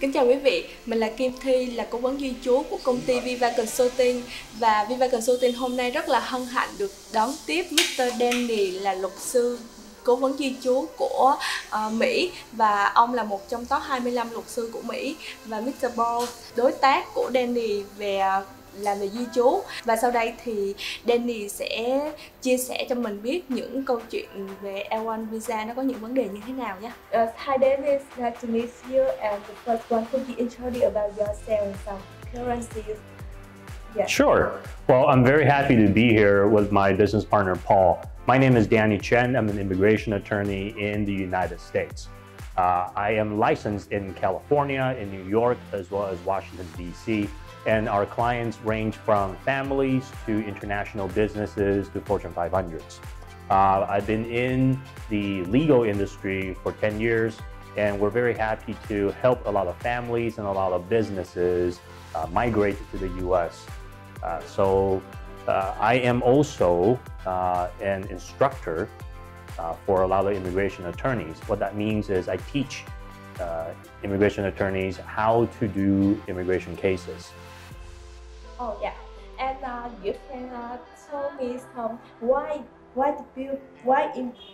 Kính chào quý vị, mình là Kim Thi, là cố vấn di trú của công ty Viva Consulting. Và Viva Consulting hôm nay rất là hân hạnh được đón tiếp Mr. Danny, là luật sư cố vấn di trú của Mỹ. Và ông là một trong top 25 luật sư của Mỹ. Và Mr. Ball, đối tác của Danny về làm về di trú. Và sau đây thì Danny sẽ chia sẻ cho mình biết những câu chuyện về L1 visa nó có những vấn đề như thế nào nhé. Hi Danny, nice to meet you. And the first one, could you introduce about yourself and some currencies? Yeah. Sure. Well, I'm very happy to be here with my business partner, Paul. My name is Danny Chen. I'm an immigration attorney in the United States. I am licensed in California, in New York, as well as Washington, D.C. And our clients range from families to international businesses to Fortune 500s. I've been in the legal industry for 10 years, and we're very happy to help a lot of families and a lot of businesses migrate to the U.S. I am also an instructor for a lot of immigration attorneys. What that means is I teach immigration attorneys how to do immigration cases. Oh yeah, and you can tell me some why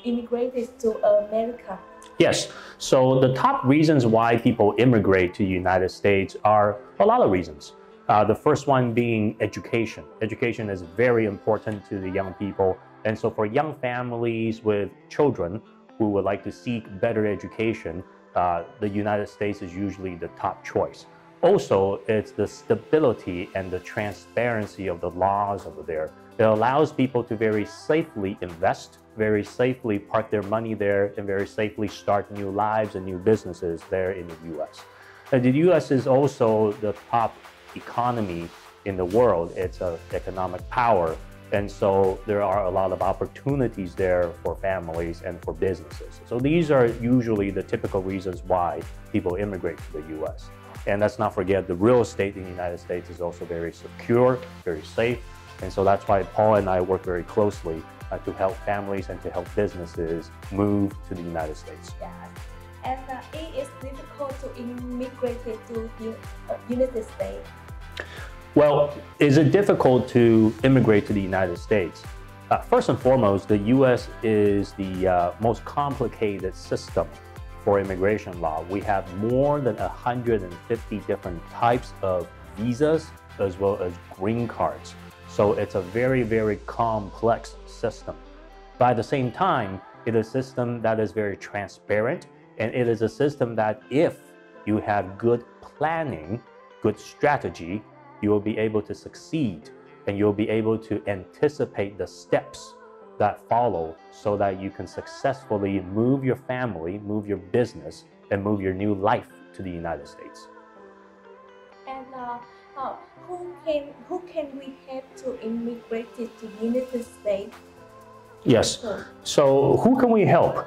immigrated to America? Yes, so the top reasons why people immigrate to the United States are a lot of reasons. The first one being education. Education is very important to the young people, and so for young families with children who would like to seek better education, the United States is usually the top choice. Also, it's the stability and the transparency of the laws over there. It allows people to very safely invest, very safely park their money there, and very safely start new lives and new businesses there in the U.S. And the U.S. is also the top economy in the world. It's an economic power. And so there are a lot of opportunities there for families and for businesses. So these are usually the typical reasons why people immigrate to the U.S. And let's not forget, the real estate in the United States is also very secure, very safe. And so that's why Paul and I work very closely to help families and to help businesses move to the United States. Yes. And it is difficult to immigrate to the United States. Well, is it difficult to immigrate to the United States? First and foremost, the U.S. is the most complicated system for immigration law. We have more than 150 different types of visas as well as green cards. So it's a very, very complex system. But at the same time, it is a system that is very transparent, and it is a system that if you have good planning, good strategy, you will be able to succeed, and you'll be able to anticipate the steps that follow so that you can successfully move your family, move your business, and move your new life to the United States. And who can we help to immigrate to the United States? Yes. So who can we help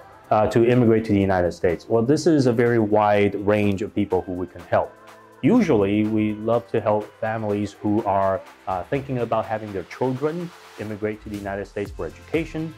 to immigrate to the United States? Well, this is a very wide range of people who we can help. Usually, we love to help families who are thinking about having their children immigrate to the United States for education.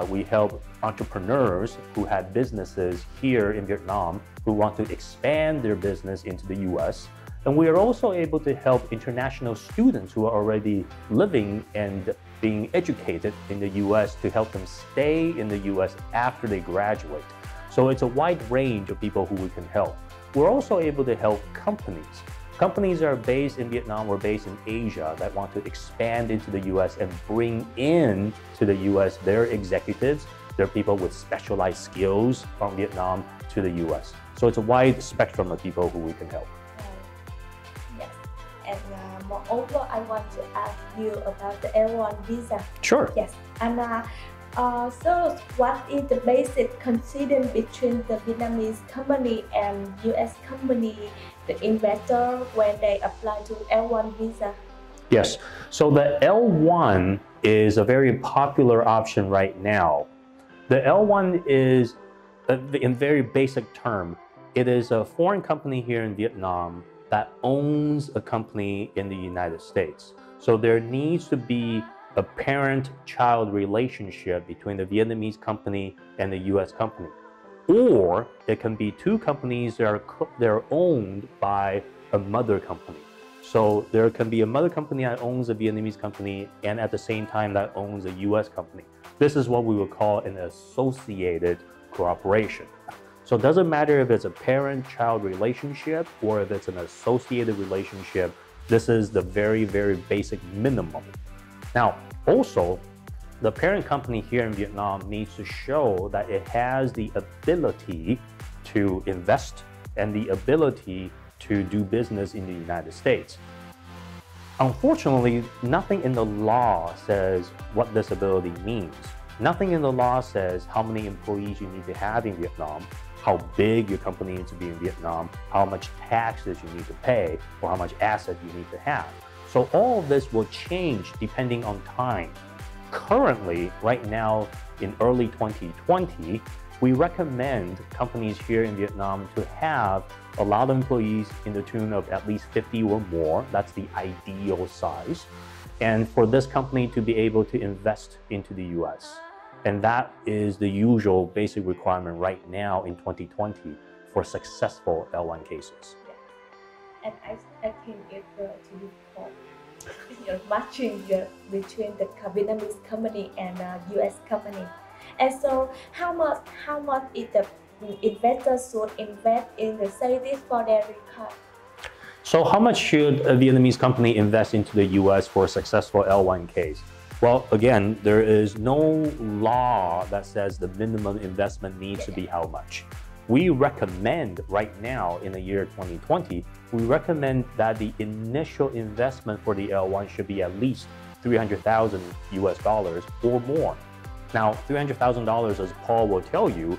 We help entrepreneurs who have businesses here in Vietnam who want to expand their business into the U.S. And we are also able to help international students who are already living and being educated in the U.S. to help them stay in the U.S. after they graduate. So it's a wide range of people who we can help. We're also able to help companies. Companies are based in Vietnam or based in Asia that want to expand into the U.S. and bring in to the U.S. their executives, their people with specialized skills from Vietnam to the U.S. So it's a wide spectrum of people who we can help. Yes, and moreover, I want to ask you about the L1 visa. Sure. Yes, and so what is the basic coincidence between the Vietnamese company and U.S. company, the investor, when they apply to L1 visa? Yes, so the L1 is a very popular option right now. The L1 is, in very basic term, it is a foreign company here in Vietnam that owns a company in the United States. So there needs to be a parent-child relationship between the Vietnamese company and the U.S. company. or it can be two companies that are owned by a mother company. So there can be a mother company that owns a Vietnamese company and at the same time that owns a US company. This is what we would call an associated cooperation. So it doesn't matter if it's a parent-child relationship or if it's an associated relationship. This is the very, very basic minimum. Now, also, the parent company here in Vietnam needs to show that it has the ability to invest and the ability to do business in the United States. Unfortunately, nothing in the law says what this ability means. Nothing in the law says how many employees you need to have in Vietnam, how big your company needs to be in Vietnam, how much taxes you need to pay, or how much asset you need to have. So all of this will change depending on time. Currently, right now, in early 2020, we recommend companies here in Vietnam to have a lot of employees in the tune of at least 50 or more. That's the ideal size. And for this company to be able to invest into the US. And that is the usual basic requirement right now in 2020 for successful L1 cases. And I think it's to be called matching between the Vietnamese company and US company. And so how much is the investor should invest in the savings for their return? So how much should a Vietnamese company invest into the US for a successful L1 case? Well, again, there is no law that says the minimum investment needs to be how much. We recommend right now in the year 2020, we recommend that the initial investment for the L1 should be at least $300,000 US dollars or more. Now, $300,000, as Paul will tell you,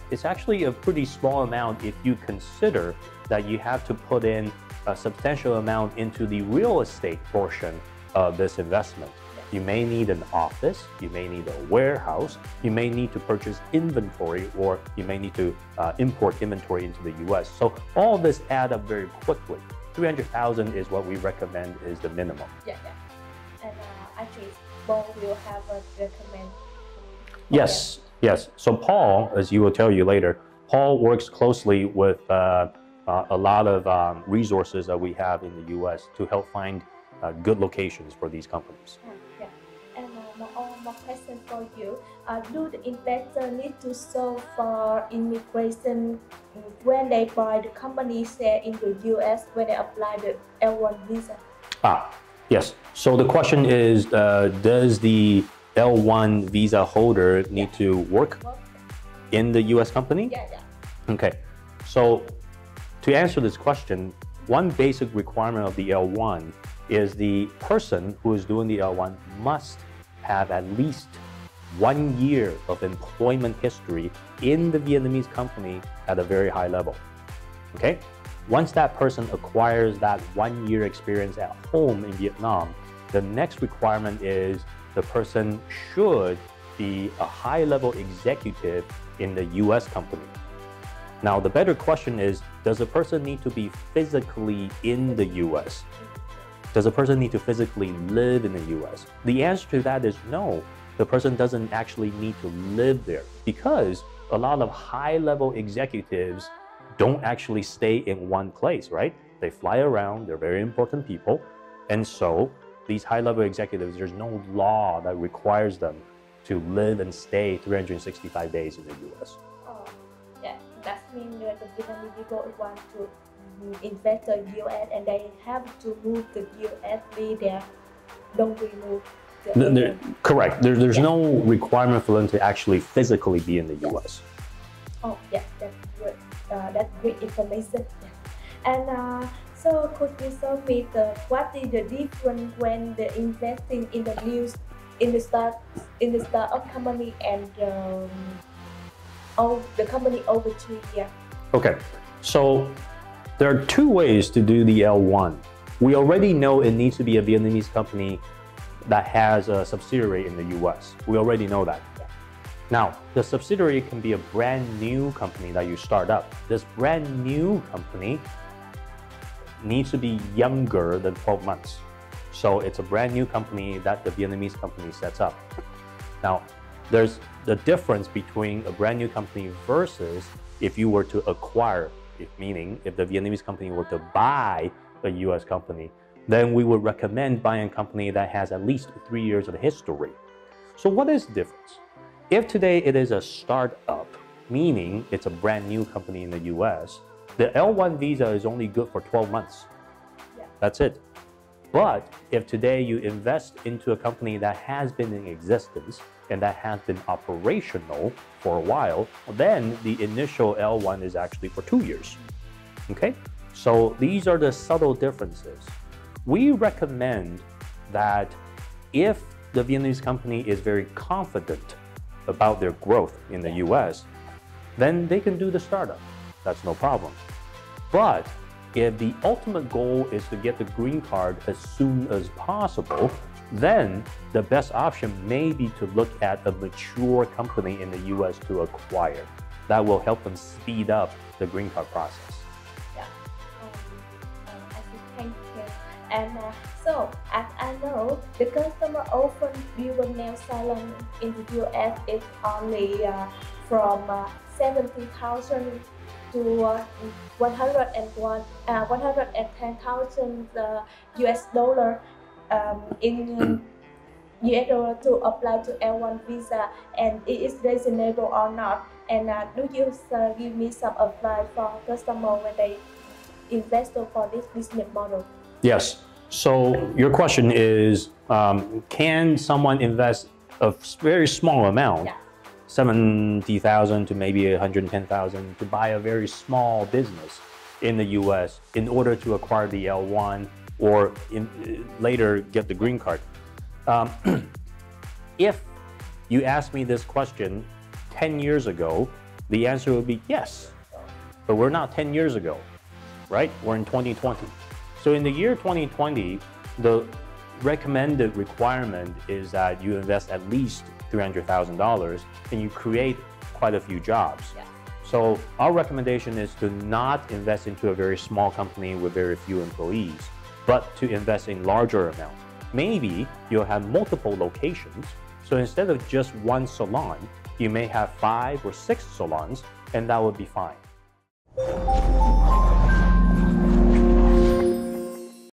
it's actually a pretty small amount if you consider that you have to put in a substantial amount into the real estate portion of this investment. You may need an office, you may need a warehouse, you may need to purchase inventory, or you may need to import inventory into the US. So all this add up very quickly. 300,000 is what we recommend is the minimum. Yeah. And actually, Paul will have a recommend. Yes. So Paul, as you will tell you later, Paul works closely with a lot of resources that we have in the US to help find good locations for these companies. And more question for you. Do the investor need to show for immigration when they buy the company share in the US when they apply the L1 visa? Yes. So the question is, does the L1 visa holder need to work in the US company? Yeah. Okay. So to answer this question, one basic requirement of the L1 is the person who is doing the L1 must have at least 1 year of employment history in the Vietnamese company at a very high level. Okay? Once that person acquires that 1 year experience at home in Vietnam, the next requirement is the person should be a high-level executive in the US company. Now, the better question is, does the person need to be physically in the US? Does a person need to physically live in the US? The answer to that is no. The person doesn't actually need to live there because a lot of high-level executives don't actually stay in one place, right? They fly around, they're very important people. And so these high-level executives, there's no law that requires them to live and stay 365 days in the US. That means that the Vietnamese people want to invest in the US and they have to move to the US, they don't remove the Correct. There's no requirement for them to actually physically be in the US. That's good. That's great information. And so could you show me what is the difference when the investing in the start-up company and the company over 3 years? Okay, so there are two ways to do the L1. We already know it needs to be a Vietnamese company that has a subsidiary in the US. We already know that. Now, the subsidiary can be a brand new company that you start up. This brand new company needs to be younger than 12 months. So it's a brand new company that the Vietnamese company sets up. Now, there's the difference between a brand new company versus if you were to acquire, meaning if the Vietnamese company were to buy a US company, then we would recommend buying a company that has at least 3 years of history. So what is the difference? If today it is a startup, meaning it's a brand new company in the US, the L1 visa is only good for 12 months. Yeah. That's it. But if today you invest into a company that has been in existence and that has been operational for a while, then the initial L1 is actually for 2 years. Okay? So these are the subtle differences. We recommend that if the Vietnamese company is very confident about their growth in the US, then they can do the startup. That's no problem. But if the ultimate goal is to get the green card as soon as possible, then the best option may be to look at a mature company in the US to acquire. That will help them speed up the green card process. Yeah. I see. Thank you. And so, as I know, the customer often view a nail salon in the US is only from 70,000 to 110,000 US dollar in US dollar to apply to L1 visa, and it is reasonable or not? And do you give me some advice for customer when they invest for this business model? Yes. So your question is, can someone invest a very small amount? Yeah. 70,000 to maybe 110,000 to buy a very small business in the US in order to acquire the L1 or later get the green card. If you asked me this question 10 years ago, the answer would be yes. But we're not 10 years ago, right? We're in 2020. So in the year 2020, the recommended requirement is that you invest at least $300,000 and you create quite a few jobs. Yeah. So our recommendation is to not invest into a very small company with very few employees, but to invest in larger amount. Maybe you'll have multiple locations. So instead of just one salon, you may have 5 or 6 salons, and that would be fine.